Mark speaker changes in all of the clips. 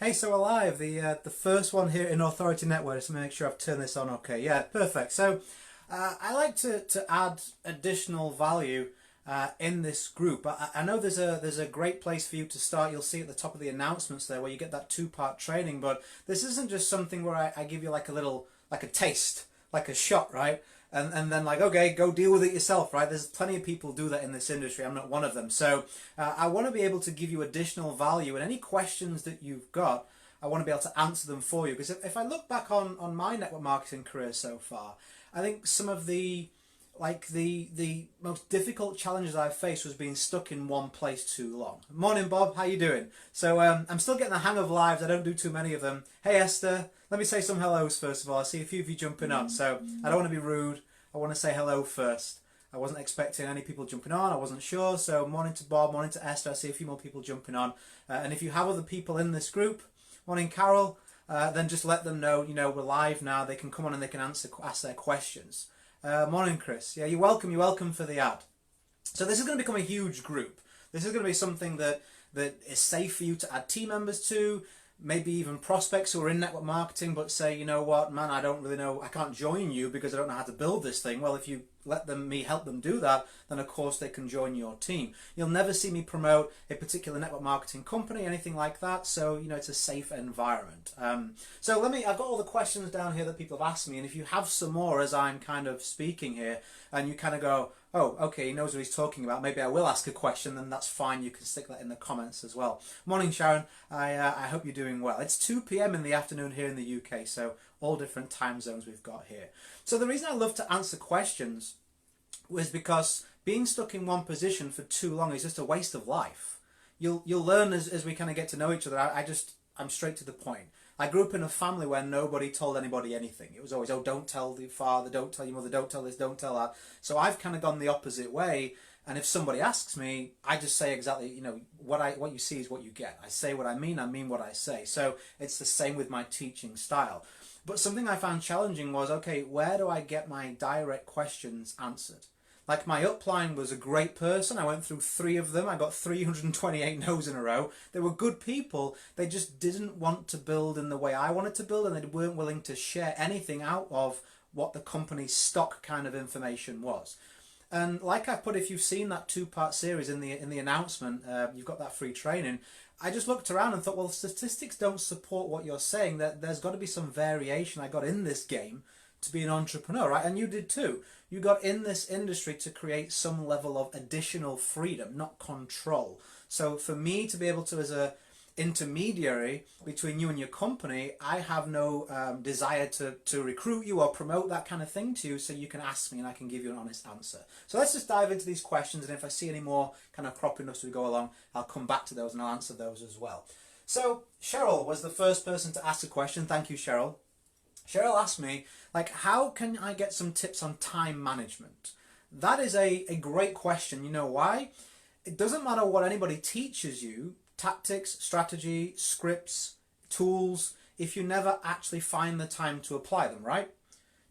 Speaker 1: Hey, so alive, the first one here in Authority Network. Just to make sure I've turned this on okay. Yeah, perfect. So I like to add additional value in this group. I know there's a great place for you to start. You'll see at the top of the announcements there where you get that two-part training. But this isn't just something where I give you like a little, like a taste, like a shot, right? And then like, okay, go deal with it yourself, right? There's plenty of people do that in this industry. I'm not one of them. So I want to be able to give you additional value, and any questions that you've got, I want to be able to answer them for you. Because if I look back on my network marketing career so far, I think some of the most difficult challenges I've faced was being stuck in one place too long. Morning, Bob. How you doing? So I'm still getting the hang of lives. I don't do too many of them. Hey, Esther. Let me say some hellos first of all. I see a few of you jumping on, so I don't want to be rude. I want to say hello first. I wasn't expecting any people jumping on. I wasn't sure. So morning to Bob. Morning to Esther. I see a few more people jumping on. And if you have other people in this group, morning, Carol. Then just let them know. You know, we're live now. They can come on and they can ask their questions. Morning, Chris. Yeah, you're welcome. You're welcome for the ad. So this is going to become a huge group. This is going to be something that is safe for you to add team members to, maybe even prospects who are in network marketing but say, you know what, man, I don't really know, I can't join you because I don't know how to build this thing. Well, if you let me help them do that, then of course they can join your team. You'll never see me promote a particular network marketing company, anything like that. So, you know, it's a safe environment. So I've got all the questions down here that people have asked me, and if you have some more as I'm kind of speaking here, and you kind of go, oh, okay, he knows what he's talking about, maybe I will ask a question, then that's fine. You can stick that in the comments as well. Morning, Sharon. I hope you're doing well. It's 2 p.m. in the afternoon here in the UK, so all different time zones we've got here. So the reason I love to answer questions was because being stuck in one position for too long is just a waste of life. You'll learn as we kind of get to know each other. I'm straight to the point. I grew up in a family where nobody told anybody anything. It was always, oh, don't tell your father, don't tell your mother, don't tell this, don't tell that. So I've kind of gone the opposite way. And if somebody asks me, I just say exactly, you know, what you see is what you get. I say what I mean what I say. So it's the same with my teaching style. But something I found challenging was, okay, where do I get my direct questions answered? Like, my upline was a great person. I went through 3 of them. I got 328 no's in a row. They were good people. They just didn't want to build in the way I wanted to build, and they weren't willing to share anything out of what the company's stock kind of information was. And like I put, if you've seen that 2-part series in the announcement, you've got that free training. I just looked around and thought, well, statistics don't support what you're saying. That there's got to be some variation I got in this game to be an entrepreneur, right? And you did too. You got in this industry to create some level of additional freedom, not control. So for me to be able to, as a intermediary between you and your company, I have no desire to recruit you or promote that kind of thing to you, so you can ask me and I can give you an honest answer. So let's just dive into these questions, and if I see any more kind of cropping up as we go along, I'll come back to those and I'll answer those as well. So Cheryl was the first person to ask a question. Thank you, Cheryl. Cheryl asked me, like, how can I get some tips on time management? That is a great question. You know why? It doesn't matter what anybody teaches you, tactics, strategy, scripts, tools, if you never actually find the time to apply them, right?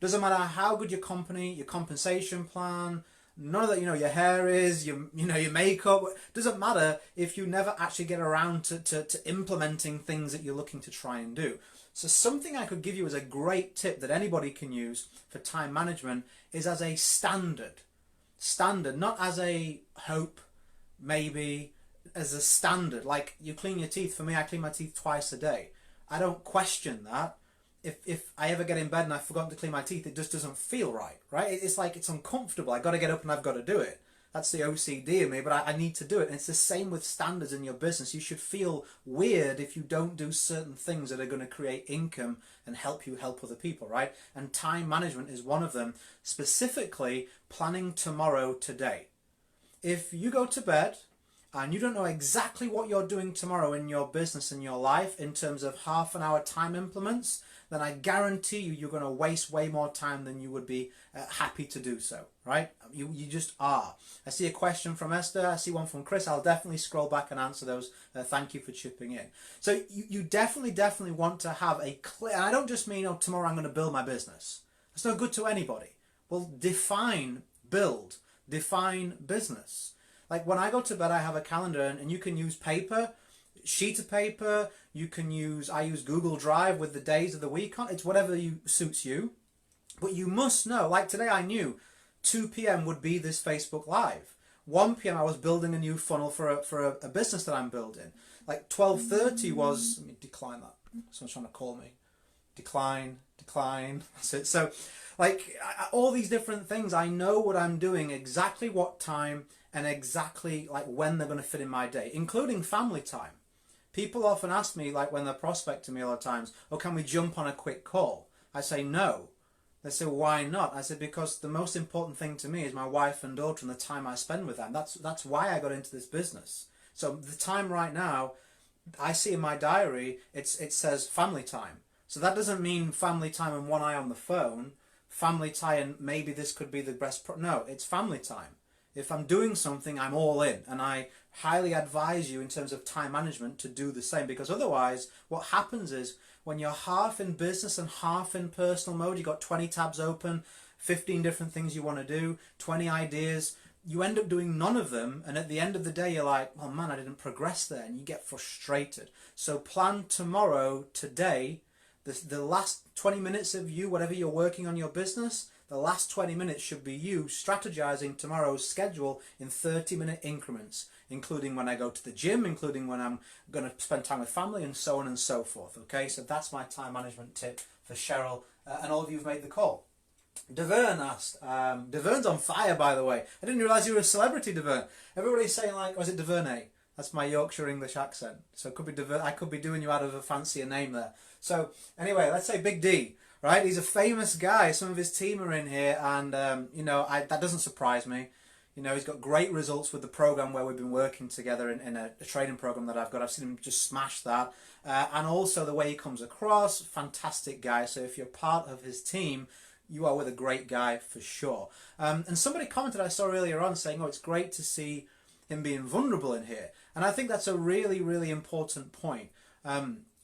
Speaker 1: Doesn't matter how good your company, your compensation plan, none of that, you know, your hair is, your makeup, doesn't matter if you never actually get around to implementing things that you're looking to try and do. So something I could give you as a great tip that anybody can use for time management is as a standard, not as a hope, maybe, as a standard. Like, you clean your teeth. For me, I clean my teeth twice a day. I don't question that. If I ever get in bed and I've forgotten to clean my teeth, it just doesn't feel right? It's like, it's uncomfortable. I've got to get up and I've got to do it. That's the OCD in me, but I need to do it. And it's the same with standards in your business. You should feel weird if you don't do certain things that are going to create income and help you help other people, right? And time management is one of them, specifically planning tomorrow today. If you go to bed and you don't know exactly what you're doing tomorrow in your business and your life in terms of half-an-hour time implements, then I guarantee you're going to waste way more time than you would be happy to do so, right? You just are. I see a question from Esther. I see one from Chris. I'll definitely scroll back and answer those. Thank you for chipping in. So you definitely want to have a clear, and I don't just mean, oh, tomorrow I'm going to build my business. That's no good to anybody. Well, define business. Like, when I go to bed, I have a calendar, and you can use paper. sheet of paper. You can I use Google Drive with the days of the week on. It's whatever suits you. But you must know, like today I knew 2 p.m. would be this Facebook Live. 1 p.m. I was building a new funnel for a business that I'm building. Like 12:30 was, let me decline that. Someone's trying to call me. Decline. That's it. So like all these different things, I know what I'm doing, exactly what time and exactly like when they're going to fit in my day, including family time. People often ask me, like when they're prospecting me a lot of times, oh, can we jump on a quick call? I say no. They say, why not? I said, because the most important thing to me is my wife and daughter and the time I spend with them. That's why I got into this business. So the time right now, I see in my diary, it says family time. So that doesn't mean family time and one eye on the phone. Family time and maybe this could be the best. No, it's family time. If I'm doing something, I'm all in. And I highly advise you in terms of time management to do the same. Because otherwise, what happens is when you're half in business and half in personal mode, you've got 20 tabs open, 15 different things you want to do, 20 ideas. You end up doing none of them, and at the end of the day you're like, oh man, I didn't progress there, and you get frustrated. So plan tomorrow, today, the last 20 minutes of you, whatever you're working on your business, the last 20 minutes should be you strategizing tomorrow's schedule in 30-minute increments, including when I go to the gym, including when I'm going to spend time with family, and so on and so forth. Okay, so that's my time management tip for Cheryl, and all of you who've made the call. Devern asked, Devern's on fire, by the way. I didn't realise you were a celebrity, Devern. Everybody's saying like, was it Devernay? That's my Yorkshire English accent. So it could be Devern. I could be doing you out of a fancier name there. So anyway, let's say Big D, right? He's a famous guy. Some of his team are in here, and you know, that doesn't surprise me. You know, he's got great results with the program where we've been working together in a training program that I've got. I've seen him just smash that. And also the way he comes across, fantastic guy. So if you're part of his team, you are with a great guy for sure. And somebody commented I saw earlier on saying, oh, it's great to see him being vulnerable in here. And I think that's a really, really important point.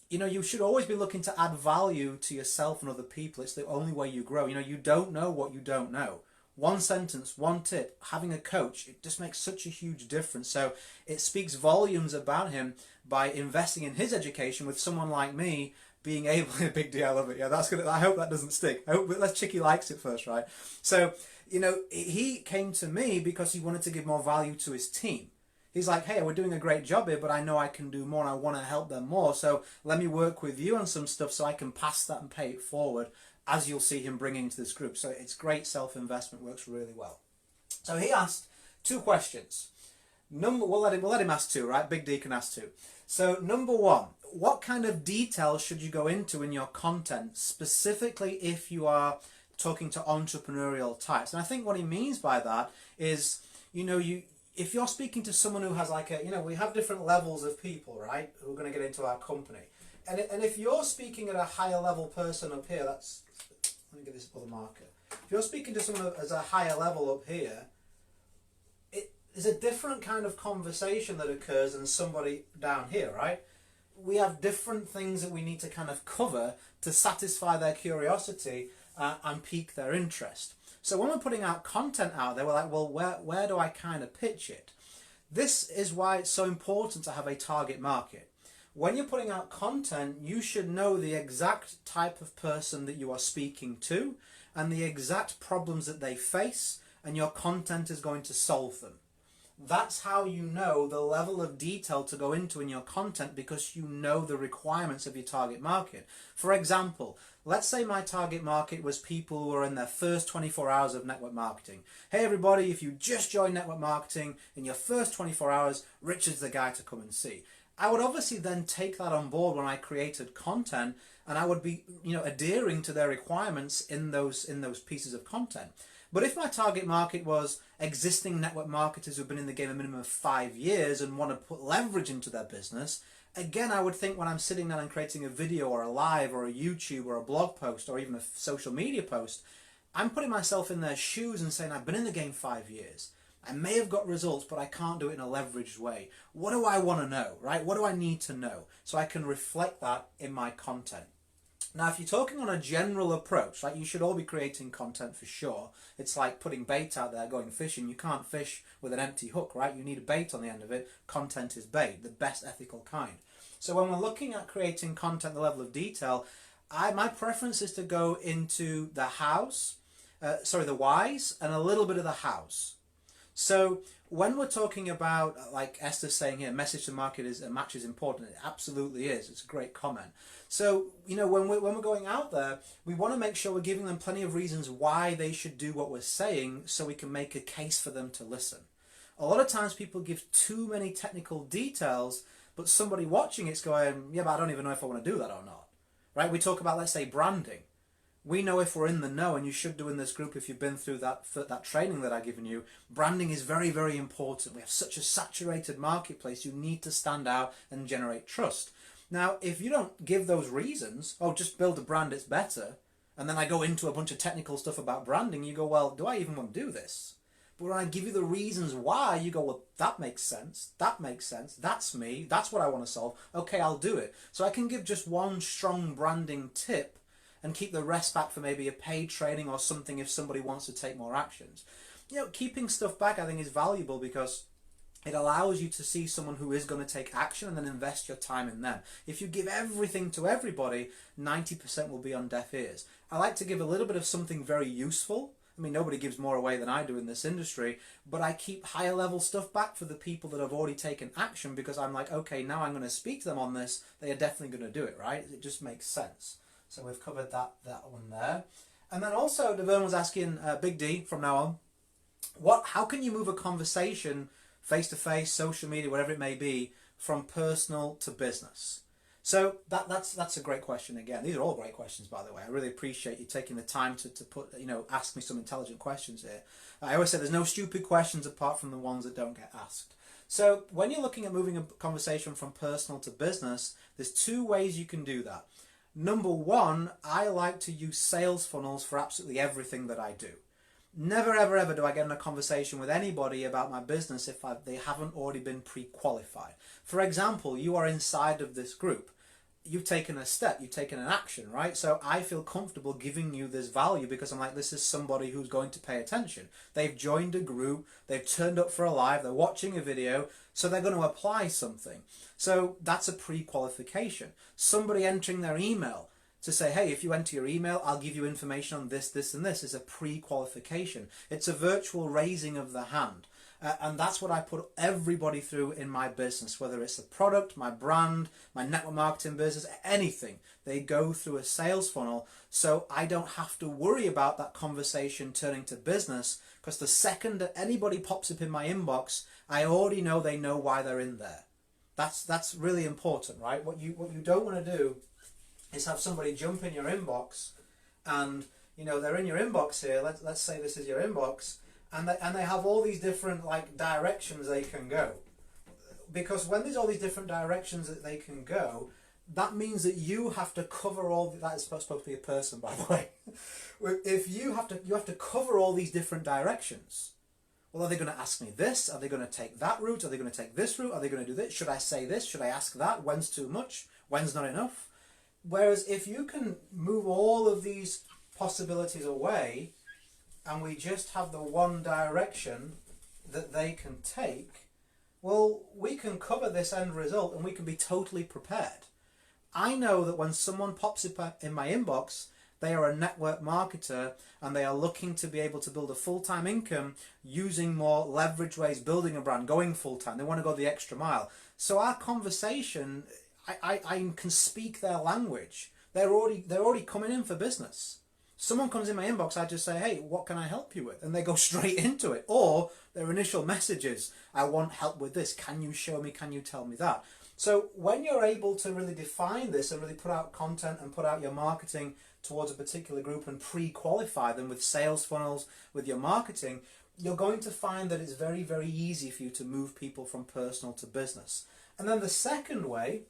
Speaker 1: You know, you should always be looking to add value to yourself and other people. It's the only way you grow. You know, you don't know what you don't know. One sentence, one tip, having a coach, it just makes such a huge difference. So it speaks volumes about him by investing in his education with someone like me being able, Big D, I love it. Yeah, that's good. I hope that doesn't stick. I hope Les Chicky likes it first, right? So, you know, he came to me because he wanted to give more value to his team. He's like, hey, we're doing a great job here, but I know I can do more and I want to help them more. So let me work with you on some stuff so I can pass that and pay it forward, as you'll see him bring into this group. So it's great self-investment, works really well. So he asked 2 questions. We'll let him ask 2, right? Big D can ask 2. So number 1, what kind of details should you go into in your content, specifically if you are talking to entrepreneurial types? And I think what he means by that is, you know, if you're speaking to someone who has like you know, we have different levels of people, right, who are going to get into our company. And if you're speaking at a higher level person up here, let me get this other marker. If you're speaking to someone as a higher level up here, there's a different kind of conversation that occurs than somebody down here, right? We have different things that we need to kind of cover to satisfy their curiosity and pique their interest. So when we're putting out content out there, we're like, well, where do I kind of pitch it? This is why it's so important to have a target market. When you're putting out content, you should know the exact type of person that you are speaking to and the exact problems that they face, and your content is going to solve them. That's how you know the level of detail to go into in your content, because you know the requirements of your target market. For example, let's say my target market was people who are in their first 24 hours of network marketing. Hey everybody, if you just joined network marketing in your first 24 hours, Richard's the guy to come and see. I would obviously then take that on board when I created content, and I would be, you know, adhering to their requirements in those pieces of content. But if my target market was existing network marketers who've been in the game a minimum of 5 years and want to put leverage into their business, again, I would think when I'm sitting down and creating a video or a live or a YouTube or a blog post or even a social media post, I'm putting myself in their shoes and saying, I've been in the game 5 years. I may have got results, but I can't do it in a leveraged way. What do I want to know, right? What do I need to know? So I can reflect that in my content. Now, if you're talking on a general approach, like you should all be creating content for sure. It's like putting bait out there, going fishing. You can't fish with an empty hook, right? You need a bait on the end of it. Content is bait, the best ethical kind. So when we're looking at creating content, the level of detail, my preference is to go into the the whys, and a little bit of the hows. So when we're talking about, like Esther's saying here, message to market is a match is important. It absolutely is. It's a great comment. So, when we're going out there, we want to make sure we're giving them plenty of reasons why they should do what we're saying, so we can make a case for them to listen. A lot of times people give too many technical details, but somebody watching it's going, yeah, but I don't even know if I want to do that or not. Right? We talk about, let's say, branding. We know if we're in the know, and you should do in this group if you've been through that training that I've given you. Branding is very, very important. We have such a saturated marketplace. You need to stand out and generate trust. Now, if you don't give those reasons, just build a brand, it's better, and then I go into a bunch of technical stuff about branding, you go, well, do I even want to do this? But when I give you the reasons why, you go, well, that makes sense, that's me, that's what I want to solve, okay, I'll do it. So I can give just one strong branding tip and keep the rest back for maybe a paid training or something if somebody wants to take more actions. Keeping stuff back, I think, is valuable because it allows you to see someone who is going to take action and then invest your time in them. If you give everything to everybody, 90% will be on deaf ears. I like to give a little bit of something very useful. I mean, nobody gives more away than I do in this industry, but I keep higher level stuff back for the people that have already taken action, because I'm like, okay, now I'm going to speak to them on this. They are definitely going to do it, right? It just makes sense. So we've covered that one there. And then also, Deverne was asking, Big D from now on, how can you move a conversation face-to-face, social media, whatever it may be, from personal to business? So that's a great question again. These are all great questions, by the way. I really appreciate you taking the time to put, ask me some intelligent questions here. I always say there's no stupid questions apart from the ones that don't get asked. So when you're looking at moving a conversation from personal to business, there's two ways you can do that. Number one, I like to use sales funnels for absolutely everything that I do. Never, ever, ever do I get in a conversation with anybody about my business if they haven't already been pre-qualified. For example, you are inside of this group. You've taken a step, you've taken an action, right? So I feel comfortable giving you this value because I'm like, this is somebody who's going to pay attention. They've joined a group, they've turned up for a live, they're watching a video, so they're going to apply something. So that's a pre-qualification. Somebody entering their email to say, hey, if you enter your email, I'll give you information on this, this, and this, is a pre-qualification. It's a virtual raising of the hand. And that's what I put everybody through in my business, whether it's the product, my brand, my network marketing business, anything. They go through a sales funnel, so I don't have to worry about that conversation turning to business, because the second that anybody pops up in my inbox, I already know they know why they're in there. That's really important, right? What you don't want to do is have somebody jump in your inbox, and they're in your inbox here. Let's say this is your inbox. And they have all these different directions they can go, because when there's all these different directions that they can go, that means that you have to cover that is supposed to be a person, by the way. If you have to cover all these different directions. Well, are they going to ask me this? Are they going to take that route? Are they going to take this route? Are they going to do this? Should I say this? Should I ask that? When's too much? When's not enough? Whereas if you can move all of these possibilities away, and we just have the one direction that they can take, well, we can cover this end result and we can be totally prepared. I know that when someone pops up in my inbox, they are a network marketer and they are looking to be able to build a full-time income using more leverage ways, building a brand, going full-time. They want to go the extra mile. So our conversation, I can speak their language. They're already coming in for business. Someone comes in my inbox, I just say, hey, what can I help you with? And they go straight into it. Or their initial message is, I want help with this. Can you show me? Can you tell me that? So when you're able to really define this and really put out content and put out your marketing towards a particular group and pre-qualify them with sales funnels, with your marketing, you're going to find that it's very, very easy for you to move people from personal to business. And then the second way,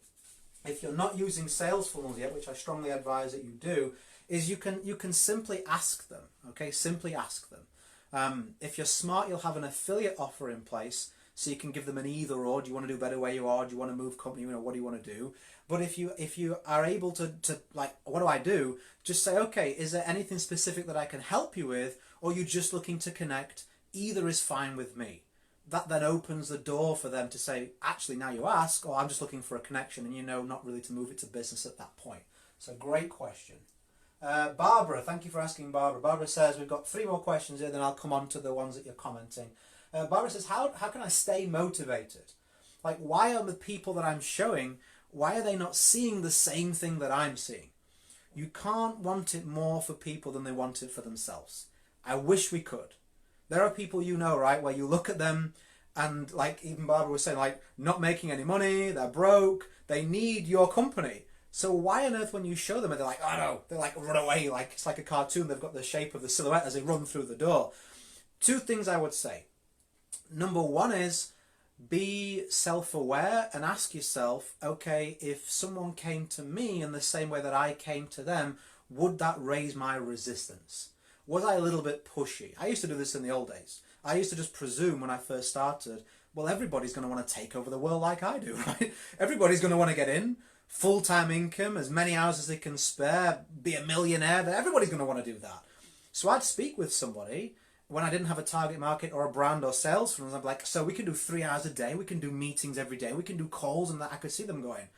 Speaker 1: if you're not using sales funnels yet, which I strongly advise that you do, is you can simply ask them, okay? Simply ask them. If you're smart, you'll have an affiliate offer in place so you can give them an either or. Do you want to do better where you are? Do you want to move company? What do you want to do? But if you are able to like, what do I do? Just say, okay, is there anything specific that I can help you with, or are you just looking to connect? Either is fine with me. That then opens the door for them to say, actually, now you ask, or I'm just looking for a connection, and not really to move it to business at that point. So great question. Barbara, thank you for asking, Barbara. Barbara says, we've got 3 more questions here, then I'll come on to the ones that you're commenting. Barbara says, how can I stay motivated? Like, why are the people that I'm showing, why are they not seeing the same thing that I'm seeing? You can't want it more for people than they want it for themselves. I wish we could. There are people, right, where you look at them and, like even Barbara was saying, like, not making any money, they're broke, they need your company. So why on earth when you show them and they're like, oh no, they like run away, like it's like a cartoon, they've got the shape of the silhouette as they run through the door. 2 things I would say. Number 1 is be self-aware and ask yourself, okay, if someone came to me in the same way that I came to them, would that raise my resistance? Was I a little bit pushy? I used to do this in the old days. I used to just presume when I first started, well, everybody's going to want to take over the world like I do, right? Everybody's going to want to get in, full-time income, as many hours as they can spare, be a millionaire. Everybody's going to want to do that. So I'd speak with somebody when I didn't have a target market or a brand or sales for them. I'm like, so we can do 3 hours a day, we can do meetings every day, we can do calls, and that I could see them going,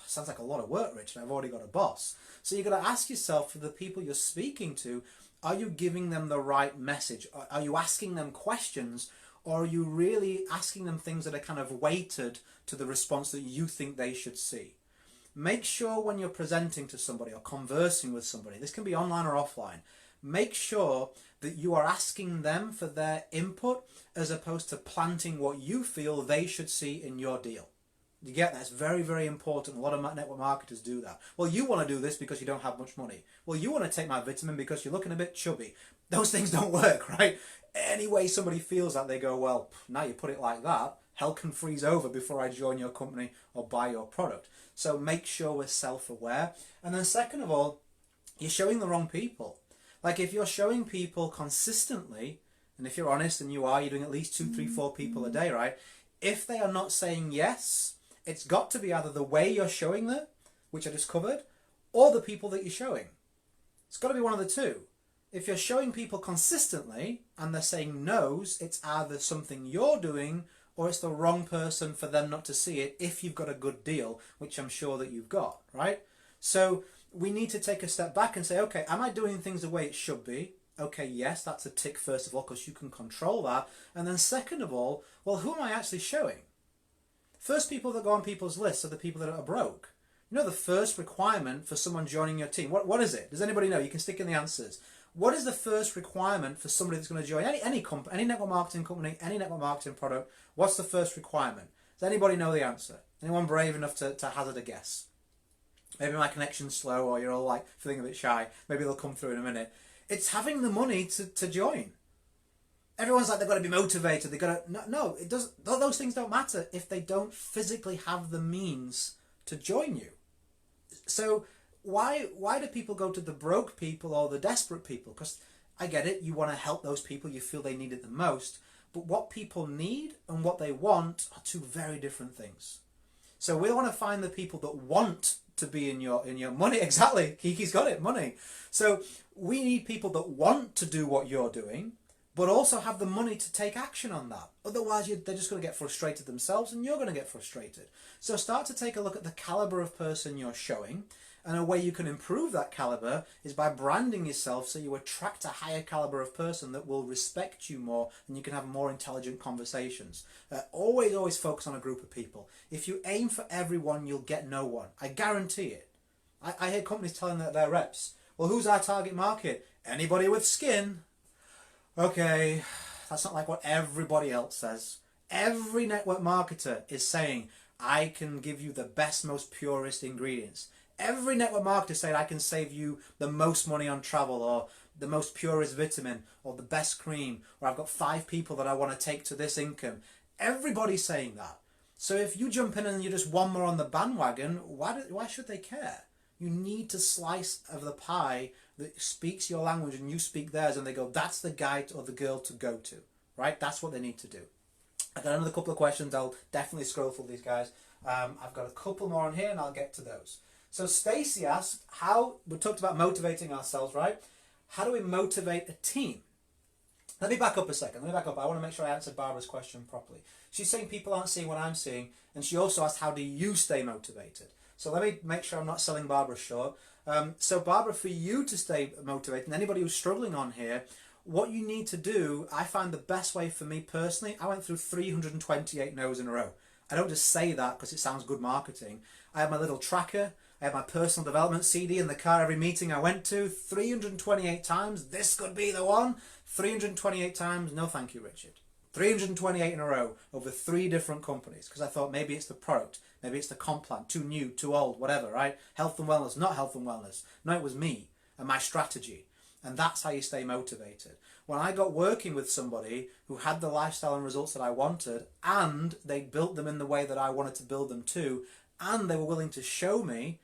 Speaker 1: sounds like a lot of work, Rich, and I've already got a boss. So you've got to ask yourself, for the people you're speaking to, are you giving them the right message? Are you asking them questions, or are you really asking them things that are kind of weighted to the response that you think they should see? Make sure when you're presenting to somebody or conversing with somebody, this can be online or offline, make sure that you are asking them for their input as opposed to planting what you feel they should see in your deal. You get that? It's very, very important. A lot of network marketers do that. Well, you want to do this because you don't have much money. Well, you want to take my vitamin because you're looking a bit chubby. Those things don't work, right? Any way somebody feels that, they go, well, now you put it like that, hell can freeze over before I join your company or buy your product. So make sure we're self-aware. And then second of all, you're showing the wrong people. Like if you're showing people consistently, and if you're honest and you're doing at least 2, 3, 4 people a day, right? If they are not saying yes, it's got to be either the way you're showing them, which I just covered, or the people that you're showing. It's got to be one of the 2. If you're showing people consistently and they're saying no's, it's either something you're doing or it's the wrong person for them not to see it if you've got a good deal, which I'm sure that you've got, right? So we need to take a step back and say, okay, am I doing things the way it should be? Okay, yes, that's a tick first of all, because you can control that. And then second of all, well, who am I actually showing? First people that go on people's lists are the people that are broke. You know the first requirement for someone joining your team, what is it? Does anybody know? You can stick in the answers. What is the first requirement for somebody that's going to join any company, any network marketing company, any network marketing product? What's the first requirement? Does anybody know the answer? Anyone brave enough to hazard a guess? Maybe my connection's slow, or you're all like feeling a bit shy. Maybe they'll come through in a minute. It's having the money to join. Everyone's like, they've got to be motivated. They've got to... No, it doesn't. Those things don't matter if they don't physically have the means to join you. So why do people go to the broke people or the desperate people? Because I get it, you want to help those people, you feel they need it the most. But what people need and what they want are 2 very different things. So we want to find the people that want to be in your money. Exactly, Kiki's got it, money. So we need people that want to do what you're doing, but also have the money to take action on that. Otherwise, they're just going to get frustrated themselves and you're going to get frustrated. So start to take a look at the caliber of person you're showing, and a way you can improve that caliber is by branding yourself so you attract a higher caliber of person that will respect you more and you can have more intelligent conversations. Always focus on a group of people. If you aim for everyone, you'll get no one. I guarantee it. I hear companies telling their reps, well, who's our target market? Anybody with skin. Okay, that's not like what everybody else says. Every network marketer is saying, I can give you the best, most purest ingredients. Every network marketer said, I can save you the most money on travel, or the most purest vitamin, or the best cream, or I've got 5 people that I want to take to this income. Everybody's saying that. So if you jump in and you're just one more on the bandwagon, why should they care? You need to slice of the pie that speaks your language and you speak theirs, and they go, that's the guy or the girl to go to, right? That's what they need to do. I got another couple of questions. I'll definitely scroll through these guys. I've got a couple more on here and I'll get to those. So Stacy asked, we talked about motivating ourselves, right? How do we motivate a team? Let me back up a second. I want to make sure I answered Barbara's question properly. She's saying people aren't seeing what I'm seeing, and she also asked, how do you stay motivated? So let me make sure I'm not selling Barbara short. So Barbara, for you to stay motivated, and anybody who's struggling on here, what you need to do, I find the best way for me personally, I went through 328 no's in a row. I don't just say that because it sounds good marketing. I have my little tracker. I have my personal development CD in the car every meeting I went to. 328 times, this could be the one. 328 times, no thank you, Richard. 328 in a row over 3 different companies because I thought maybe it's the product, maybe it's the comp plan, too new, too old, whatever, right? Health and wellness, not health and wellness. No, it was me and my strategy. And that's how you stay motivated. When I got working with somebody who had the lifestyle and results that I wanted, and they built them in the way that I wanted to build them too, and they were willing to show me,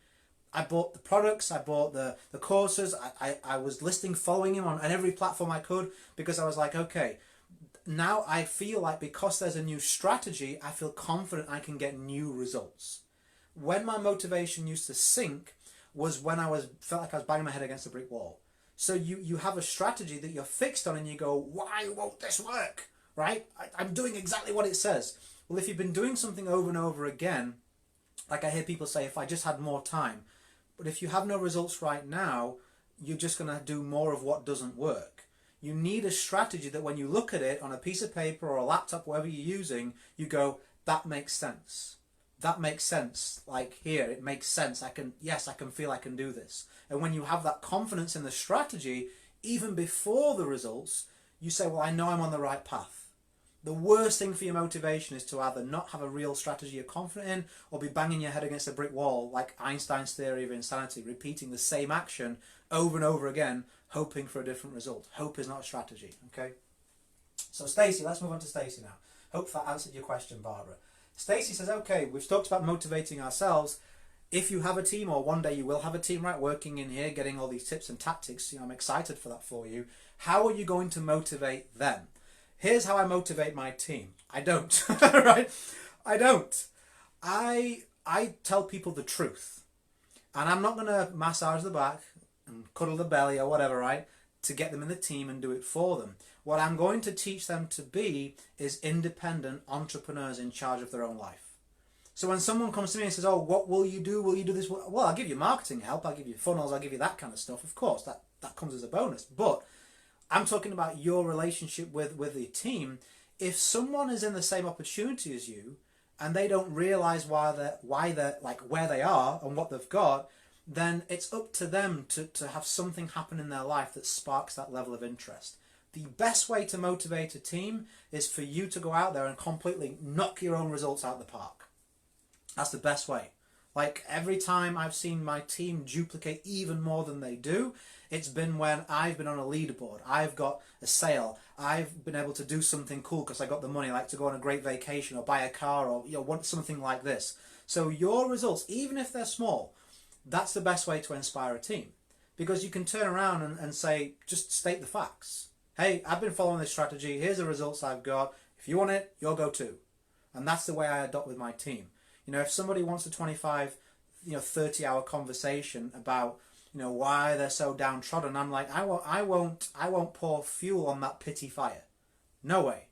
Speaker 1: I bought the products, I bought the courses, I was listing, following him on every platform I could, because I was like, okay, now I feel like because there's a new strategy, I feel confident I can get new results. When my motivation used to sink was when felt like I was banging my head against a brick wall. So you have a strategy that you're fixed on and you go, why won't this work? Right? I'm doing exactly what it says. Well, if you've been doing something over and over again, like I hear people say, if I just had more time. But if you have no results right now, you're just going to do more of what doesn't work. You need a strategy that when you look at it on a piece of paper or a laptop, whatever you're using, you go, that makes sense. That makes sense. Like here, it makes sense. I can feel I can do this. And when you have that confidence in the strategy, even before the results, you say, well, I know I'm on the right path. The worst thing for your motivation is to either not have a real strategy you're confident in or be banging your head against a brick wall like Einstein's theory of insanity, repeating the same action over and over again, hoping for a different result. Hope is not a strategy, okay? So Stacey, let's move on to Stacey now. Hope that answered your question, Barbara. Stacey says, okay, we've talked about motivating ourselves. If you have a team, or one day you will have a team, right, working in here, getting all these tips and tactics, I'm excited for that for you. How are you going to motivate them? Here's how I motivate my team. I don't, right? I don't. I tell people the truth. And I'm not going to massage the back and cuddle the belly or whatever, right, to get them in the team and do it for them. What I'm going to teach them to be is independent entrepreneurs in charge of their own life. So when someone comes to me and says, oh, what will you do? Will you do this? Well, I'll give you marketing help. I'll give you funnels. I'll give you that kind of stuff. Of course, that comes as a bonus. But I'm talking about your relationship with the team. If someone is in the same opportunity as you and they don't realize why they're like where they are and what they've got, then it's up to them to have something happen in their life that sparks that level of interest. The best way to motivate a team is for you to go out there and completely knock your own results out of the park. That's the best way. Like every time I've seen my team duplicate even more than they do, it's been when I've been on a leaderboard, I've got a sale, I've been able to do something cool because I got the money, like to go on a great vacation or buy a car or want something like this. So your results, even if they're small, that's the best way to inspire a team, because you can turn around and say, just state the facts. Hey, I've been following this strategy. Here's the results I've got. If you want it, you'll go too. And that's the way I adopt with my team. If somebody wants a 25, 30-hour conversation about, why they're so downtrodden, I'm like, I won't pour fuel on that pity fire. No way.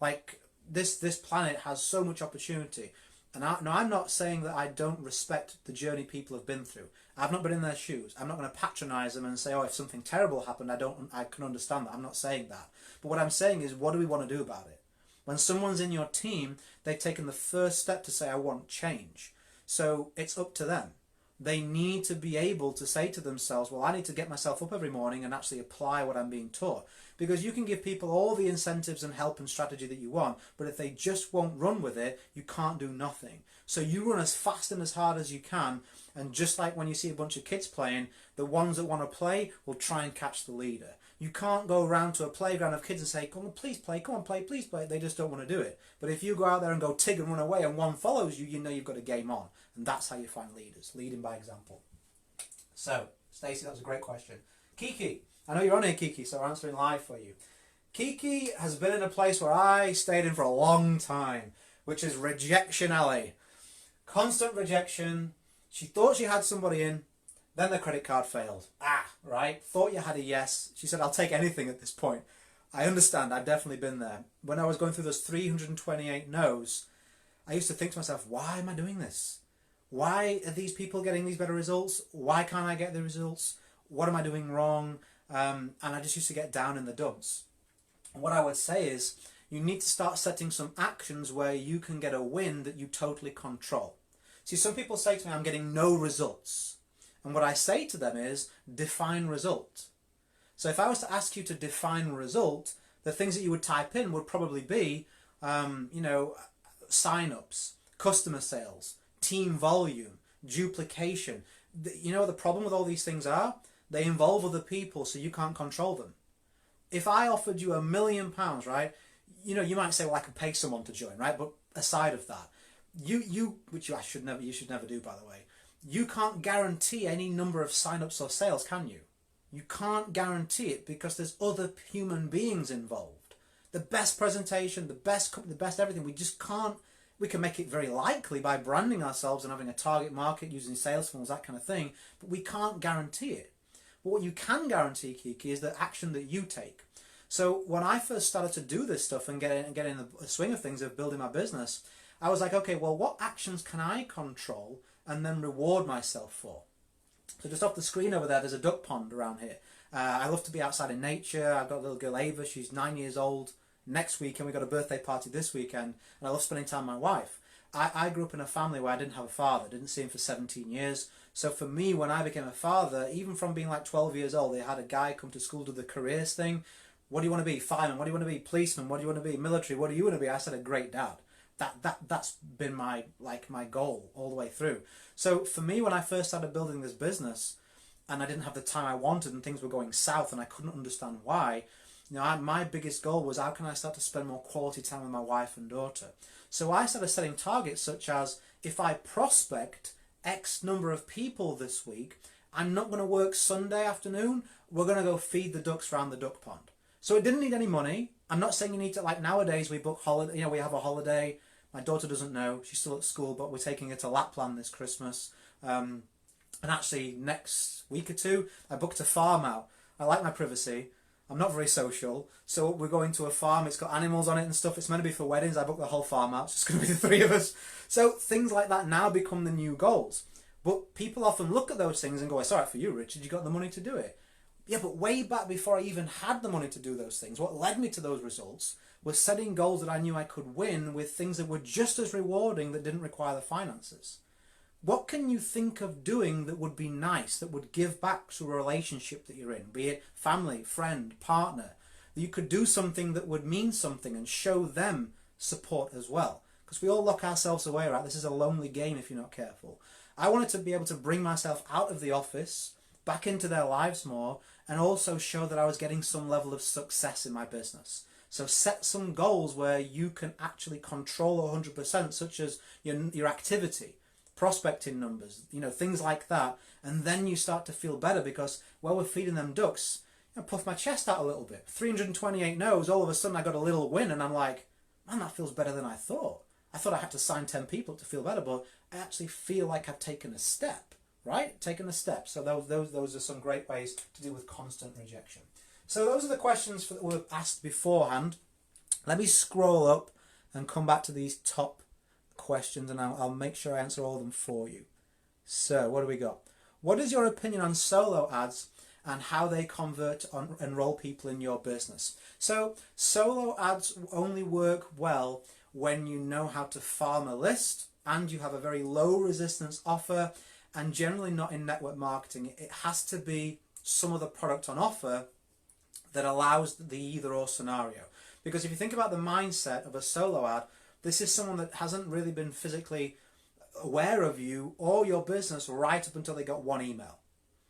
Speaker 1: Like this planet has so much opportunity. And I'm not saying that I don't respect the journey people have been through. I've not been in their shoes. I'm not going to patronize them and say, oh, if something terrible happened, I can understand that. I'm not saying that. But what I'm saying is, what do we want to do about it? When someone's in your team, they've taken the first step to say, I want change. So it's up to them. They need to be able to say to themselves, well, I need to get myself up every morning and actually apply what I'm being taught. Because you can give people all the incentives and help and strategy that you want, but if they just won't run with it, you can't do nothing. So you run as fast and as hard as you can, and just like when you see a bunch of kids playing, the ones that want to play will try and catch the leader. You can't go around to a playground of kids and say, come on, please play, come on, play, please play. They just don't want to do it. But if you go out there and go tig and run away and one follows you, you know you've got a game on. And that's how you find leaders, leading by example. So, Stacey, that was a great question. Kiki, I know you're on here, Kiki, so we're answering live for you. Kiki has been in a place where I stayed in for a long time, which is rejection alley. Constant rejection. She thought she had somebody in, then the credit card failed. Right? Thought you had a yes. She said, I'll take anything at this point. I understand. I've definitely been there. When I was going through those 328 no's, I used to think to myself, why am I doing this? Why are these people getting these better results? Why can't I get the results? What am I doing wrong? And I just used to get down in the dumps. What I would say is, you need to start setting some actions where you can get a win that you totally control. See, some people say to me, I'm getting no results. And what I say to them is, define result. So if I was to ask you to define result, the things that you would type in would probably be, sign-ups, customer sales, team volume, duplication. The problem with all these things are, they involve other people, so you can't control them. If I offered you £1 million, right, you might say, well, I could pay someone to join, right? But aside of that, which you should never do, by the way, you can't guarantee any number of sign-ups or sales, can you? You can't guarantee it because there's other human beings involved. The best presentation, the best company, the best everything, we just can't. We can make it very likely by branding ourselves and having a target market, using sales funnels, that kind of thing, but we can't guarantee it. But what you can guarantee, Kiki, is the action that you take. So when I first started to do this stuff and get in the swing of things of building my business, I was like, okay, well, what actions can I control and then reward myself for? So just off the screen over there, there's a duck pond around here. I love to be outside in nature. I've got a little girl, Ava. She's 9 years old. Next weekend, we got a birthday party this weekend, and I love spending time with my wife. I grew up in a family where I didn't have a father. Didn't see him for 17 years. So for me, when I became a father, even from being like 12 years old, they had a guy come to school do the careers thing. What do you want to be? Fireman. What do you want to be? Policeman. What do you want to be? Military. What do you want to be? I said a great dad. That's been my goal all the way through. So for me, when I first started building this business, and I didn't have the time I wanted, and things were going south, and I couldn't understand why, my biggest goal was, how can I start to spend more quality time with my wife and daughter? So I started setting targets such as, if I prospect X number of people this week, I'm not going to work Sunday afternoon. We're going to go feed the ducks around the duck pond. So it didn't need any money. I'm not saying you need to, like nowadays we book holiday, we have a holiday. My daughter doesn't know, she's still at school, but we're taking her to Lapland this Christmas. And actually next week or two, I booked a farm out. I like my privacy. I'm not very social, so we're going to a farm. It's got animals on it and stuff. It's meant to be for weddings. I booked the whole farm out. So it's going to be the three of us. So things like that now become the new goals. But people often look at those things and go, it's all right for you, Richard. You got the money to do it. Yeah, but way back before I even had the money to do those things, what led me to those results was setting goals that I knew I could win with things that were just as rewarding that didn't require the finances. What can you think of doing that would be nice, that would give back to a relationship that you're in, be it family, friend, partner, that you could do something that would mean something and show them support as well? Because we all lock ourselves away, right? This is a lonely game if you're not careful. I wanted to be able to bring myself out of the office, back into their lives more, and also show that I was getting some level of success in my business. So set some goals where you can actually control 100%, such as your activity, prospecting numbers, things like that. And then you start to feel better because while we're feeding them ducks, I puff my chest out a little bit. 328 no's, all of a sudden I got a little win and I'm like, man, that feels better than I thought. I thought I had to sign 10 people to feel better, but I actually feel like I've taken a step, right? Taken a step. So those are some great ways to deal with constant rejection. So those are the questions that were asked beforehand. Let me scroll up and come back to these top questions and I'll make sure I answer all of them for you. So what do we got? What is your opinion on solo ads and how they convert to enroll people in your business? So solo ads only work well when you know how to farm a list and you have a very low resistance offer, and generally not in network marketing. It has to be some other product on offer that allows the either or scenario. Because if you think about the mindset of a solo ad, this is someone that hasn't really been physically aware of you or your business right up until they got one email.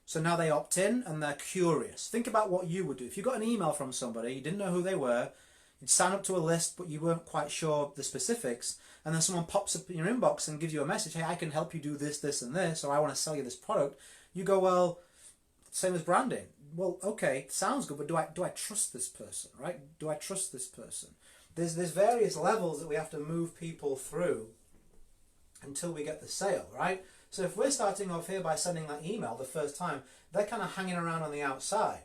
Speaker 1: So now they opt in and they're curious. Think about what you would do. If you got an email from somebody, you didn't know who they were, you'd sign up to a list but you weren't quite sure the specifics, and then someone pops up in your inbox and gives you a message, hey, I can help you do this, this and this, or I want to sell you this product. You go, well, same as branding. well, okay, sounds good, but do I trust this person, right? Do I trust this person? There's various levels that we have to move people through until we get the sale, right? So if we're starting off here by sending that email the first time, they're kind of hanging around on the outside.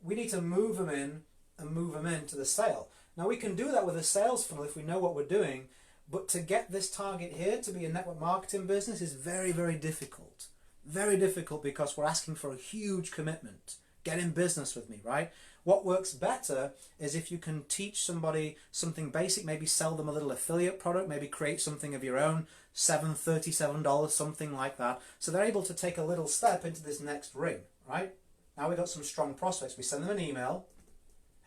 Speaker 1: We need to move them in and move them into the sale. Now we can do that with a sales funnel if we know what we're doing, but to get this target here to be a network marketing business is very, very difficult. Very difficult because we're asking for a huge commitment. Get in business with me, right? What works better is if you can teach somebody something basic, maybe sell them a little affiliate product, maybe create something of your own, $37, something like that. So they're able to take a little step into this next ring, right? Now we've got some strong prospects. We send them an email.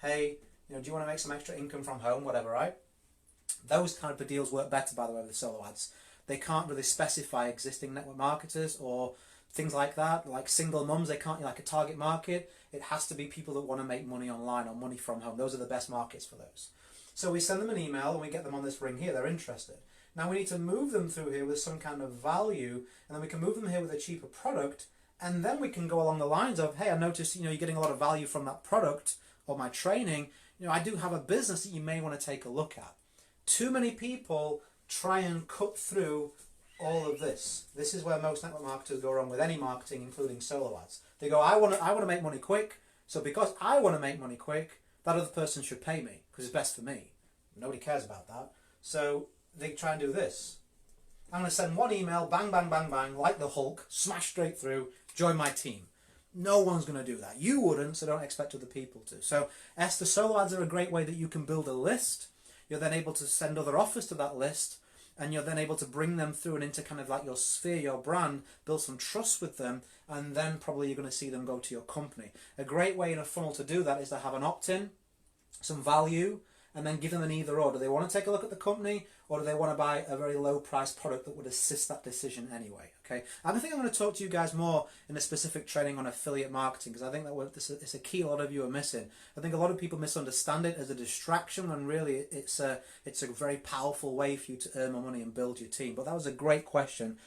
Speaker 1: Hey, do you want to make some extra income from home, whatever, right? Those kind of deals work better, by the way, with solo ads. They can't really specify existing network marketers or things like that, like single mums. They can't, like a target market. It has to be people that want to make money online or money from home. Those are the best markets for those. So we send them an email and we get them on this ring here. They're interested. Now we need to move them through here with some kind of value, and then we can move them here with a cheaper product, and then we can go along the lines of, hey, I noticed you're getting a lot of value from that product or my training. I do have a business that you may want to take a look at. Too many people try and cut through all of this. This is where most network marketers go wrong with any marketing, including solo ads. They go, I want to make money quick, so because I want to make money quick, that other person should pay me because it's best for me. Nobody cares about that. So they try and do this. I'm going to send one email, bang, bang, bang, bang, like the Hulk, smash straight through, join my team. No one's going to do that. You wouldn't, so don't expect other people to. So the solo ads are a great way that you can build a list. You're then able to send other offers to that list, and you're then able to bring them through and into kind of like your sphere, your brand, build some trust with them, and then probably you're going to see them go to your company. A great way in a funnel to do that is to have an opt-in, some value, and then give them an either or. Do they want to take a look at the company, or do they want to buy a very low price product that would assist that decision anyway? Okay, I think I'm going to talk to you guys more in a specific training on affiliate marketing, because I think that it's a key a lot of you are missing. I think a lot of people misunderstand it as a distraction, when really it's a very powerful way for you to earn more money and build your team. But that was a great question.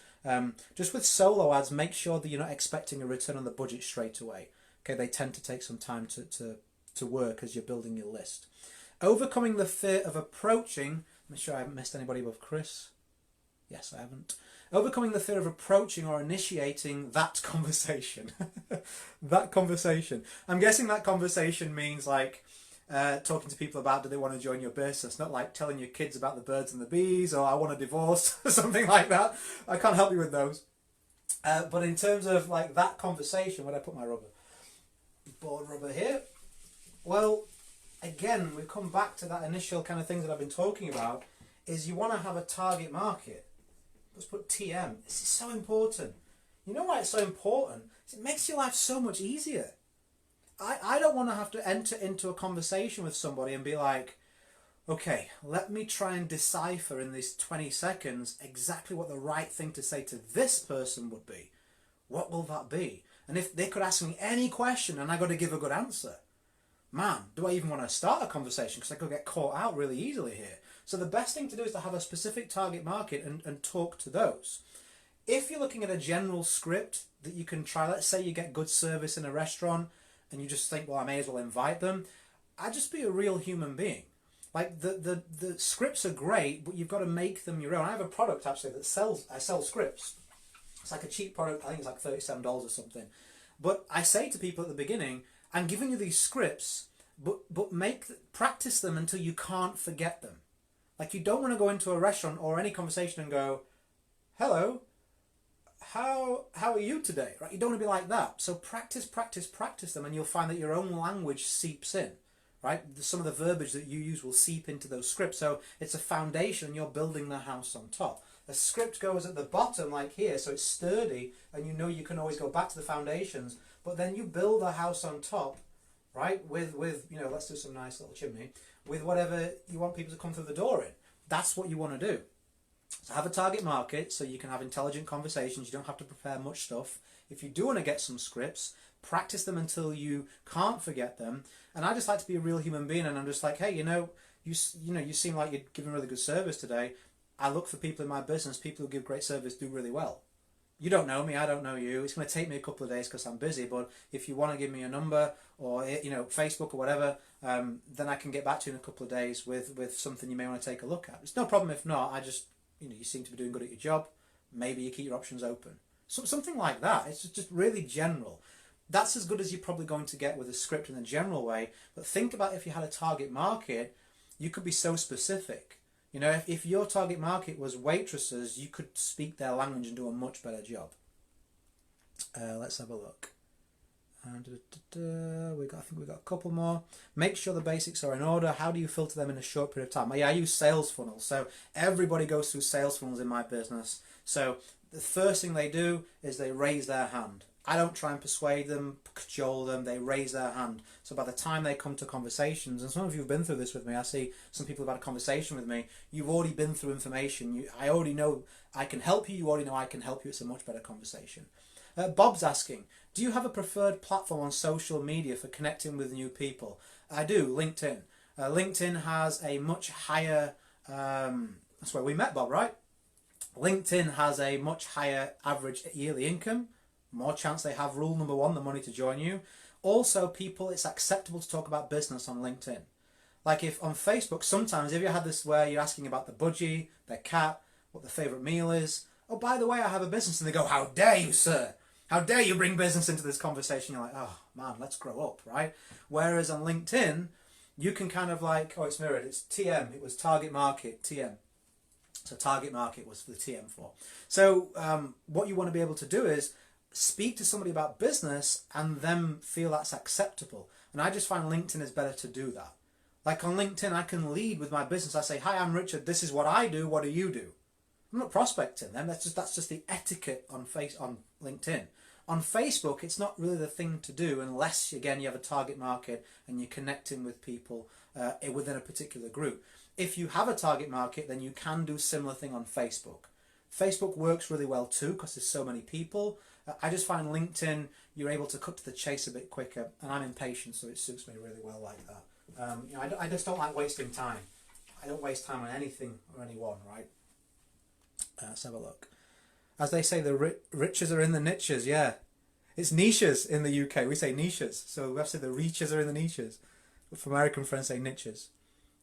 Speaker 1: Just with solo ads, make sure that you're not expecting a return on the budget straight away. Okay, they tend to take some time to work as you're building your list. Overcoming the fear of approaching. Make sure I haven't missed anybody above Chris. Yes, I haven't. Overcoming the fear of approaching or initiating that conversation. That conversation. I'm guessing that conversation means like talking to people about, do they want to join your business? Not like telling your kids about the birds and the bees, or I want a divorce, something like that. I can't help you with those. But in terms of like that conversation, where I put my board rubber here? Well, again, we come back to that initial kind of things that I've been talking about, is you want to have a target market. Let's put TM. This is so important. You know why it's so important? It makes your life so much easier. I don't want to have to enter into a conversation with somebody and be like, okay, let me try and decipher in these 20 seconds exactly what the right thing to say to this person would be. What will that be? And if they could ask me any question and I got to give a good answer, man, do I even want to start a conversation? Because I could get caught out really easily here. So the best thing to do is to have a specific target market and talk to those. If you're looking at a general script that you can try, let's say you get good service in a restaurant and you just think, well, I may as well invite them. I'd just be a real human being. Like the scripts are great, but you've got to make them your own. I have a product actually that I sell scripts. It's like a cheap product. I think it's like $37 or something. But I say to people at the beginning, I'm giving you these scripts, but practice them until you can't forget them. Like, you don't want to go into a restaurant or any conversation and go, hello, how are you today? Right? You don't want to be like that. So practice them, and you'll find that your own language seeps in. Right? Some of the verbiage that you use will seep into those scripts. So it's a foundation, and you're building the house on top. A script goes at the bottom like here, so it's sturdy, and you can always go back to the foundations. But then you build a house on top, right? With let's do some nice little chimney, with whatever you want people to come through the door in. That's what you want to do. So have a target market so you can have intelligent conversations. You don't have to prepare much stuff. If you do want to get some scripts, practice them until you can't forget them. And I just like to be a real human being, and I'm just like, hey, you seem like you're giving really good service today. I look for people in my business, people who give great service do really well. You don't know me, I don't know you. It's going to take me a couple of days because I'm busy. But if you want to give me a number or Facebook or whatever, then I can get back to you in a couple of days with something you may want to take a look at. It's no problem if not. I just you seem to be doing good at your job. Maybe you keep your options open. Something like that. It's just really general. That's as good as you're probably going to get with a script in a general way. But think about if you had a target market, you could be so specific. If your target market was waitresses, you could speak their language and do a much better job. Let's have a look. I think we've got a couple more. Make sure the basics are in order. How do you filter them in a short period of time? Yeah, I use sales funnels. So everybody goes through sales funnels in my business. So the first thing they do is they raise their hand. I don't try and persuade them, cajole them, they raise their hand. So by the time they come to conversations, and some of you have been through this with me, I see some people have had a conversation with me, you've already been through information, I already know I can help you, you already know I can help you, it's a much better conversation. Bob's asking, do you have a preferred platform on social media for connecting with new people? I do, LinkedIn. LinkedIn has a much higher, that's where we met Bob, right? LinkedIn has a much higher average yearly income. More chance they have, rule number one, the money to join you. Also, people, it's acceptable to talk about business on LinkedIn. Like if on Facebook, sometimes if you had this where you're asking about the budgie, their cat, what their favourite meal is. Oh, by the way, I have a business. And they go, how dare you, sir? How dare you bring business into this conversation? You're like, oh, man, let's grow up, right? Whereas on LinkedIn, you can kind of like, oh, it's mirrored. It's TM. It was target market, TM. So target market was the TM for. So what you want to be able to do is speak to somebody about business and them feel that's acceptable. And I just find LinkedIn is better to do that. Like on LinkedIn, I can lead with my business. I say, hi, I'm Richard. This is what I do. What do you do? I'm not prospecting them. That's just the etiquette on LinkedIn. On Facebook, it's not really the thing to do unless, again, you have a target market and you're connecting with people within a particular group. If you have a target market, then you can do similar thing on Facebook. Facebook works really well too because there's so many people. I just find LinkedIn, you're able to cut to the chase a bit quicker, and I'm impatient, so it suits me really well like that. I just don't like wasting time. I don't waste time on anything or anyone, right? Let's have a look. As they say, the riches are in the niches, yeah. It's niches in the UK. We say niches, so we have to say the riches are in the niches. But for American friends, say niches.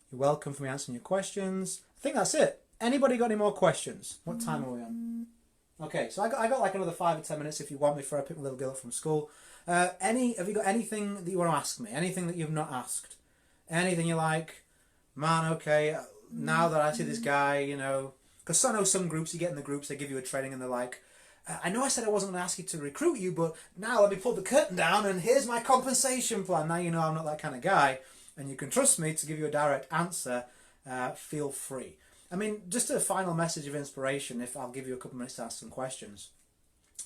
Speaker 1: You're welcome for me answering your questions. I think that's it. Anybody got any more questions? What time are we on? Okay, so I got like another 5 or 10 minutes if you want me before I pick my little girl up from school. Have you got anything that you want to ask me? Anything that you've not asked? Anything you're like, man, okay, now that I see this guy, because I know some groups, you get in the groups, they give you a training and they're like, I know I said I wasn't going to ask you to recruit you, but now let me pull the curtain down and here's my compensation plan. Now you know I'm not that kind of guy and you can trust me to give you a direct answer. Feel free. I mean, just a final message of inspiration, if I'll give you a couple of minutes to ask some questions.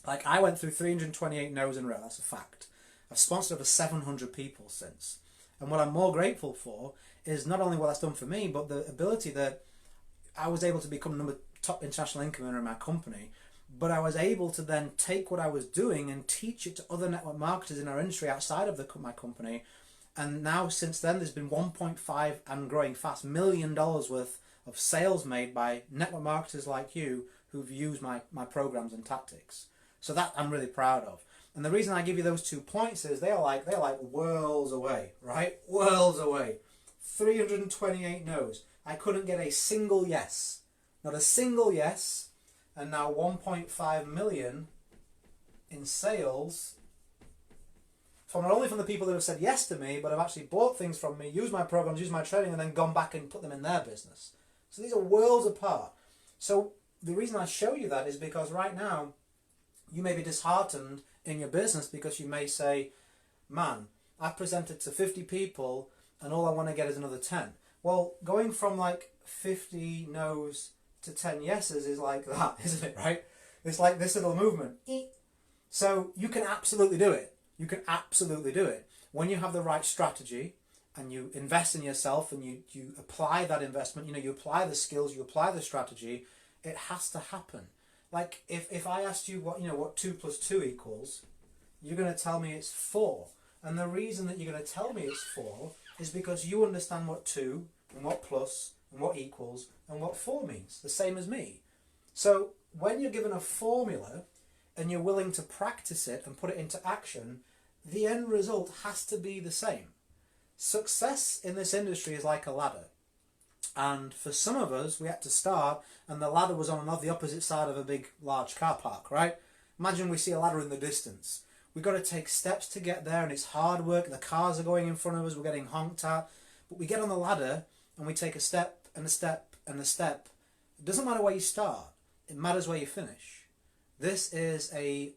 Speaker 1: Like, I went through 328 no's in a row, that's a fact. I've sponsored over 700 people since. And what I'm more grateful for is not only what that's done for me, but the ability that I was able to become top international income earner in my company, but I was able to then take what I was doing and teach it to other network marketers in our industry outside of my company. And now, since then, there's been 1.5 and growing fast $1 million worth of sales made by network marketers like you who've used my programs and tactics. So that I'm really proud of. And the reason I give you those 2 points is they're like worlds away, right? Worlds away. 328 no's. I couldn't get a single yes. Not a single yes. And now 1.5 million in sales from not only from the people that have said yes to me, but have actually bought things from me, used my programs, used my training, and then gone back and put them in their business. So these are worlds apart. So the reason I show you that is because right now you may be disheartened in your business because you may say, man, I've presented to 50 people and all I want to get is another 10. Well, going from like 50 no's to 10 yeses is like that, isn't it, right? It's like this little movement. So you can absolutely do it. You can absolutely do it. When you have the right strategy, and you invest in yourself and you apply that investment, you apply the skills, you apply the strategy, it has to happen. Like if I asked you what 2 plus 2 equals, you're going to tell me it's 4. And the reason that you're going to tell me it's 4 is because you understand what 2 and what plus and what equals and what 4 means, the same as me. So when you're given a formula, and you're willing to practice it and put it into action, the end result has to be the same. Success in this industry is like a ladder. And for some of us, we had to start, and the ladder was on the opposite side of a big, large car park, right? Imagine we see a ladder in the distance. We've got to take steps to get there, and it's hard work. The cars are going in front of us, we're getting honked at. But we get on the ladder, and we take a step, and a step, and a step. It doesn't matter where you start. It matters where you finish. This is a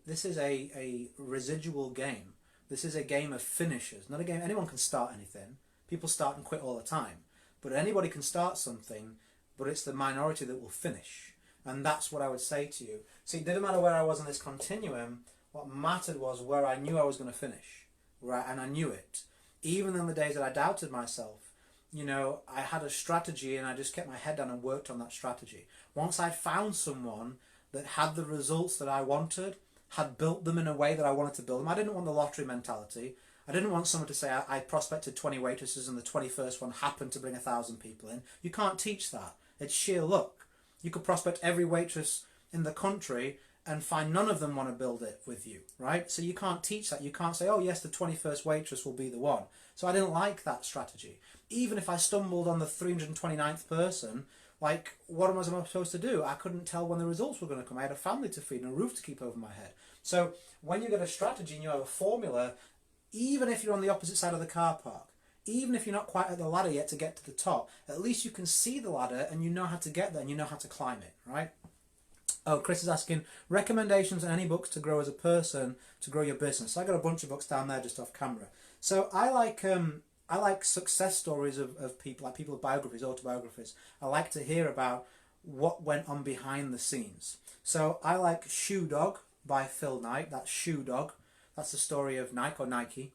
Speaker 1: residual game. This is a game of finishers, not a game. Anyone can start anything. People start and quit all the time. But anybody can start something, but it's the minority that will finish. And that's what I would say to you. See, it didn't matter where I was on this continuum. What mattered was where I knew I was going to finish. Right? And I knew it. Even in the days that I doubted myself, you know, I had a strategy and I just kept my head down and worked on that strategy. Once I found someone that had the results that I wanted, had built them in a way that I wanted to build them. I didn't want the lottery mentality. I didn't want someone to say I prospected 20 waitresses and the 21st one happened to bring 1,000 people in. You can't teach that. It's sheer luck. You could prospect every waitress in the country and find none of them want to build it with you, right? So you can't teach that. You can't say, oh yes, the 21st waitress will be the one. So I didn't like that strategy. Even if I stumbled on the 329th person, like, what was I supposed to do? I couldn't tell when the results were going to come. I had a family to feed and a roof to keep over my head. So when you get a strategy and you have a formula, even if you're on the opposite side of the car park, even if you're not quite at the ladder yet to get to the top, at least you can see the ladder and you know how to get there and you know how to climb it, right? Oh, Chris is asking, recommendations on any books to grow as a person, to grow your business. So I got a bunch of books down there just off camera. So I like success stories of people, like people's biographies, autobiographies. I like to hear about what went on behind the scenes. So I like Shoe Dog by Phil Knight. That's Shoe Dog. That's the story of Nike.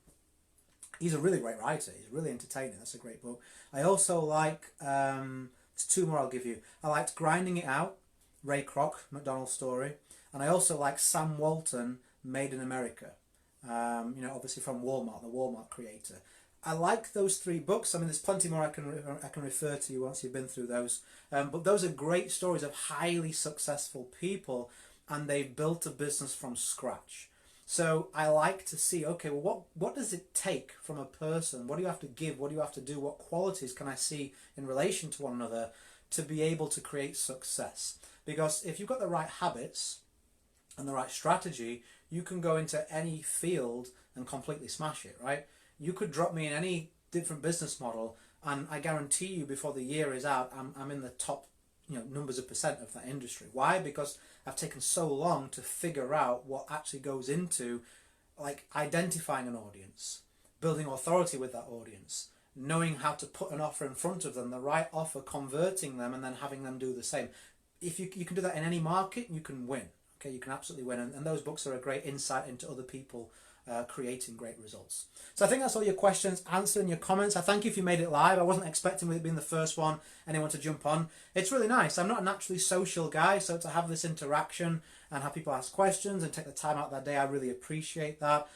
Speaker 1: He's a really great writer. He's really entertaining. That's a great book. I also like, there's two more I'll give you. I liked Grinding It Out, Ray Kroc, McDonald's story. And I also like Sam Walton, Made in America. You know, obviously from Walmart, the Walmart creator. I like those three books. I mean, there's plenty more I can refer to you once you've been through those. But those are great stories of highly successful people, and they've built a business from scratch. So I like to see, okay, well, what does it take from a person? What do you have to give? What do you have to do? What qualities can I see in relation to one another to be able to create success? Because if you've got the right habits and the right strategy, you can go into any field and completely smash it, right? You could drop me in any different business model and I guarantee you before the year is out, I'm in the top, you know, numbers of percent of that industry. Why? Because I've taken so long to figure out what actually goes into, like, identifying an audience, building authority with that audience, knowing how to put an offer in front of them, the right offer, converting them, and then having them do the same. If you can do that in any market, you can win. Okay, you can absolutely win, and those books are a great insight into other people creating great results. So I think that's all your questions answered in your comments. I thank you if you made it live. I wasn't expecting with it being the first one, anyone to jump on. It's really nice. I'm not a naturally social guy, so to have this interaction and have people ask questions and take the time out of their day, I really appreciate that.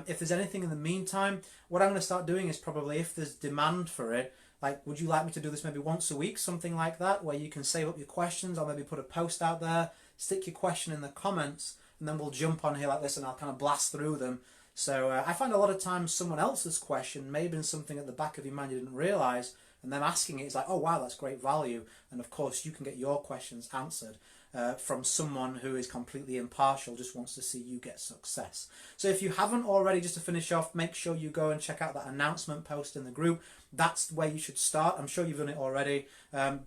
Speaker 1: If there's anything in the meantime, what I'm going to start doing is probably, if there's demand for it, like, would you like me to do this maybe once a week, something like that, where you can save up your questions, or maybe put a post out there, stick your question in the comments, and then we'll jump on here like this and I'll kind of blast through them. So I find a lot of times someone else's question may have been something at the back of your mind you didn't realise, and them asking it is like, oh wow, that's great value. And of course you can get your questions answered from someone who is completely impartial, just wants to see you get success. So if you haven't already, just to finish off, make sure you go and check out that announcement post in the group. That's where you should start. I'm sure you've done it already,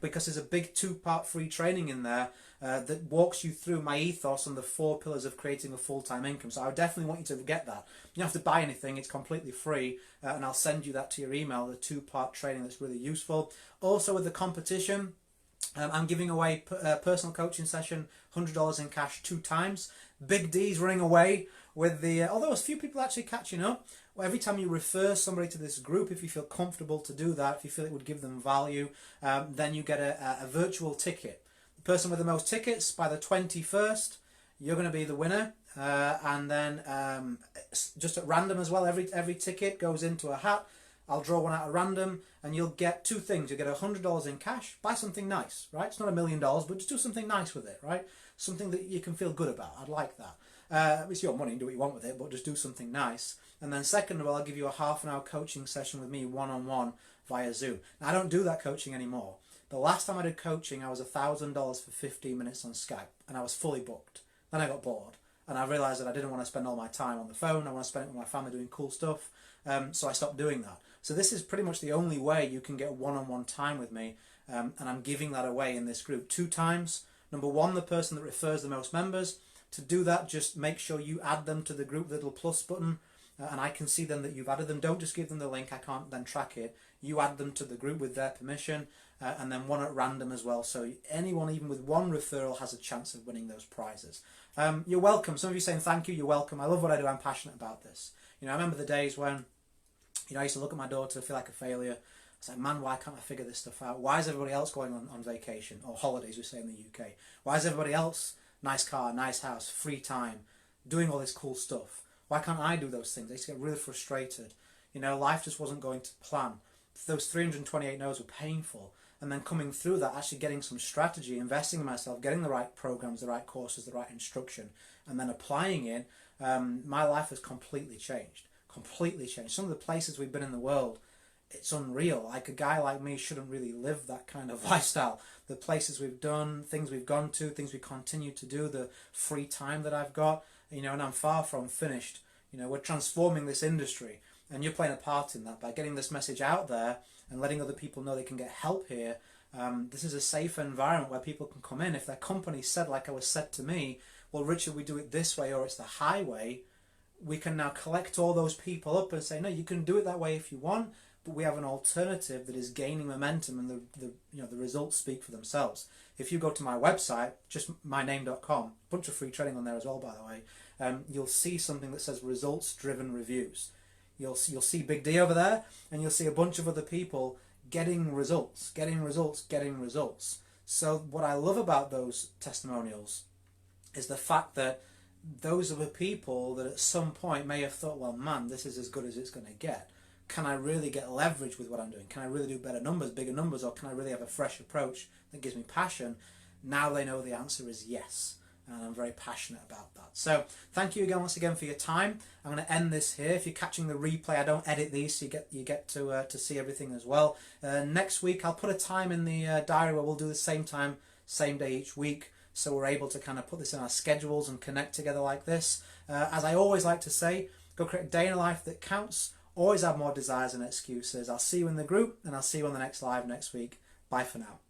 Speaker 1: because there's a big 2-part free training in there that walks you through my ethos and the 4 pillars of creating a full-time income. So I would definitely want you to get that. You don't have to buy anything, it's completely free, and I'll send you that to your email, the 2-part training that's really useful. Also with the competition, I'm giving away a personal coaching session, $100 in cash 2 times. Big D's running away with the, although a few people actually catching up. Well, every time you refer somebody to this group, if you feel comfortable to do that, if you feel it would give them value, then you get a virtual ticket. The person with the most tickets by the 21st, you're going to be the winner. And then just at random as well, every ticket goes into a hat. I'll draw one out at random, and you'll get 2 things. You'll get $100 in cash. Buy something nice, right? It's not $1 million, but just do something nice with it, right? Something that you can feel good about. I'd like that. It's your money, do what you want with it, but just do something nice. And then second of all, I'll give you a half-an-hour coaching session with me one-on-one via Zoom. Now, I don't do that coaching anymore. The last time I did coaching, I was $1,000 for 15 minutes on Skype, and I was fully booked. Then I got bored, and I realised that I didn't want to spend all my time on the phone. I want to spend it with my family doing cool stuff, so I stopped doing that. So this is pretty much the only way you can get one-on-one time with me, and I'm giving that away in this group 2 times. Number 1, the person that refers the most members. To do that, just make sure you add them to the group, the little plus button, and I can see then that you've added them. Don't just give them the link, I can't then track it. You add them to the group with their permission, and then one at random as well. So anyone, even with 1 referral, has a chance of winning those prizes. You're welcome. Some of you saying thank you, you're welcome. I love what I do, I'm passionate about this. You know, I remember the days when, I used to look at my daughter, feel like a failure. I was like, man, why can't I figure this stuff out? Why is everybody else going on vacation, or holidays, we say in the UK? Why is everybody else, nice car, nice house, free time, doing all this cool stuff? Why can't I do those things? I used to get really frustrated. You know, life just wasn't going to plan. Those 328 no's were painful. And then coming through that, actually getting some strategy, investing in myself, getting the right programs, the right courses, the right instruction, and then applying it, my life has completely changed. Completely changed. Some of the places we've been in the world, it's unreal. Like, a guy like me shouldn't really live that kind of lifestyle. The places we've done, things we've gone to, things we continue to do, the free time that I've got, and I'm far from finished. We're transforming this industry, and you're playing a part in that by getting this message out there and letting other people know they can get help here. This is a safe environment where people can come in. If their company said, like I was said to me, well, Richard, we do it this way, or it's the highway, we can now collect all those people up and say, no, you can do it that way if you want, but we have an alternative that is gaining momentum, and the results speak for themselves. If you go to my website, just myname.com, bunch of free training on there as well, by the way, you'll see something that says results-driven reviews. You'll see Big D over there, and you'll see a bunch of other people getting results. So what I love about those testimonials is the fact that those are the people that at some point may have thought, well, man, this is as good as it's going to get. Can I really get leverage with what I'm doing? Can I really do better numbers, bigger numbers, or can I really have a fresh approach that gives me passion? Now they know the answer is yes, and I'm very passionate about that. So thank you again, once again, for your time. I'm going to end this here. If you're catching the replay, I don't edit these, so you get to see everything as well. Next week, I'll put a time in the diary where we'll do the same time, same day each week, so we're able to kind of put this in our schedules and connect together like this. As I always like to say, go create a day in a life that counts. Always have more desires than excuses. I'll see you in the group, and I'll see you on the next live next week. Bye for now.